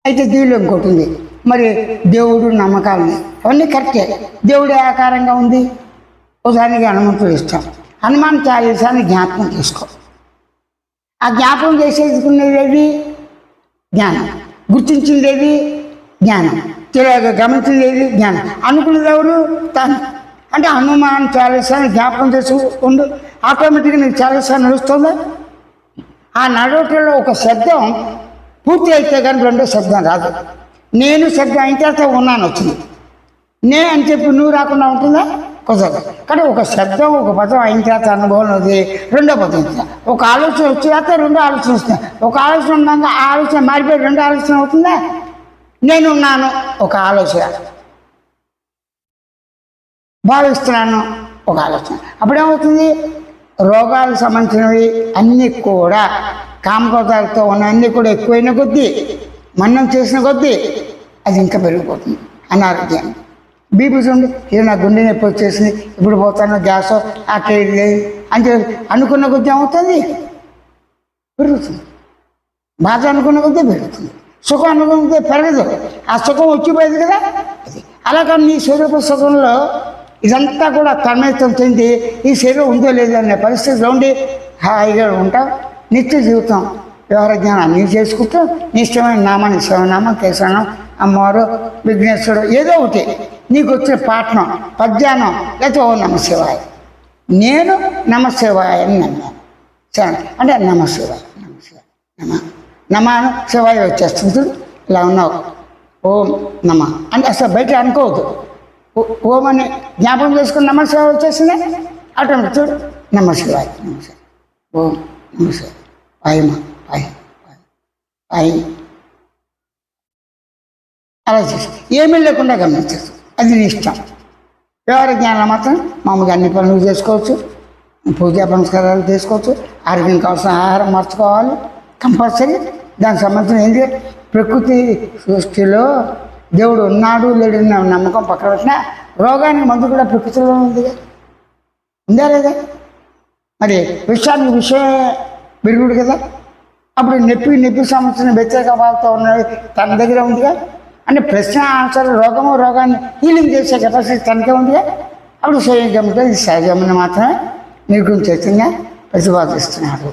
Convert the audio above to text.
అయితే దీనిలో ఇంకోటి ఉంది, మరి దేవుడు నమ్మకాలని అవన్నీ కరెక్టే. దేవుడు ఏ ఆకారంగా ఉంది? ఉదాహరణకి హనుమంతుడు ఇష్టం, హనుమాన్ చాలీసాని జ్ఞాపకం చేసుకో. ఆ జ్ఞాపకం చేసేసుకునేది జ్ఞానం, గుర్తించిందేది జ్ఞానం, గమనించిందేది జ్ఞానం, అనుకున్నది ఎవరు? తాను. అంటే హనుమాన్ చాలీసాని జ్ఞాపకం చేసుకుంటూ ఆటోమేటిక్గా నీకు చాలీసా నడుస్తుందా? ఆ నడవటంలో ఒక శబ్దం పూర్తి అయితే కానీ రెండో శబ్దం రాదు. నేను శబ్దం అయిన తర్వాత ఉన్నాను వచ్చింది, నే అని చెప్పి నువ్వు రాకుండా ఉంటుందా? కుదరదు. కానీ ఒక శబ్దం ఒక పదం అయిన తర్వాత అనుభవం ఉంది, రెండో పదం వస్తుంది. ఒక ఆలోచన వచ్చేదాక రెండో ఆలోచన వస్తుంది, ఒక ఆలోచన ఉన్నాక ఆ ఆలోచన మారిపోయి రెండో ఆలోచన అవుతుందా? నేనున్నాను ఒక ఆలోచన, భావిస్తున్నాను ఒక ఆలోచన. అప్పుడేమవుతుంది? రోగాలకు సంబంధించినవి అన్నీ కూడా కామకోతాలతో ఉన్న అన్నీ కూడా ఎక్కువైన కొద్దీ, మన్నం చేసిన కొద్దీ అది ఇంకా పెరిగిపోతుంది అనారోగ్యాన్ని. బీపీ చూడండి, ఇది నా గుండె నొప్పి వచ్చేసింది, ఇప్పుడు పోతాను గ్యాస్ అట్లా అని చెప్పి అనుకున్న కొద్దీ ఏమవుతుంది? పెరుగుతుంది. బాధ అనుకున్న కొద్దీ పెరుగుతుంది, సుఖం అనుకున్న కొద్దీ పెరగదు. ఆ సుఖం వచ్చిపోయేది కదా అది. అలా కానీ నీ స్వరూప సుఖంలో ఇదంతా కూడా తన్మయత్వం చెంది ఈ శరీరం ఉందో లేదో అనే పరిస్థితిలో ఉండి హాయిగా ఉంటాం. నిత్య జీవితం వ్యవహార జ్ఞానం అన్నీ చేసుకుంటూ నిష్టమైన నామాన్ని శివనామం, కేశవనామం, అమ్మవారు, విఘ్నేశ్వరుడు ఏదో ఒకటి నీకు వచ్చిన పాఠనం, పద్యానం, లేకపోతే ఓ నమశివాయ. నేను నమశివాయ అని నమ్మాను. అంటే నమశివాయ, నమశివాయ, నమాను శివాయ వచ్చేస్తుంది. ఇలా ఉన్నావు ఓం నమ అంటే అసలు బయట అనుకోవద్దు. ఓం అని జ్ఞాపకం చేసుకుని నమశివాయ వచ్చేసిందే ఆటోమేటిక్. చూడు నమశివాయ, నమశివాయ, ఓం నమశివాయ, వాయుమ వాయు వాయు అలా చేసి ఏమీ లేకుండా గమనించచ్చు. అది నీ ఇష్టం. వ్యవహార జ్ఞానం మాత్రం మామూలుగా అన్ని పనులు చేసుకోవచ్చు, పూజా పునస్కారాలు చేసుకోవచ్చు, ఆరోగ్యం కావాల్సిన ఆహారం మార్చుకోవాలి కంపల్సరీ. దానికి సంబంధించిన ఏంటి? ప్రకృతి సృష్టిలో దేవుడు ఉన్నాడు లేడు నమ్మకం పక్కన పెట్టినా రోగానికి మందు కూడా ప్రకృతిలో ఉందిగా, ఉందా లేదా? మరి విషయానికి విషయం విరుగుడు కదా. అప్పుడు నొప్పి సంబంధించిన వ్యతిరేక భావంతో ఉన్నది తన దగ్గర ఉందిగా. అంటే ప్రశ్న ఆన్సర్ రోగాన్ని హీలింగ్ చేసే కెపాసిటీ తనకే ఉందిగా. అప్పుడు స్వయం గమనిక ఇది సహజమని మాత్రమే నిర్గుణ చైతన్య ప్రతిపాదిస్తున్నాడు.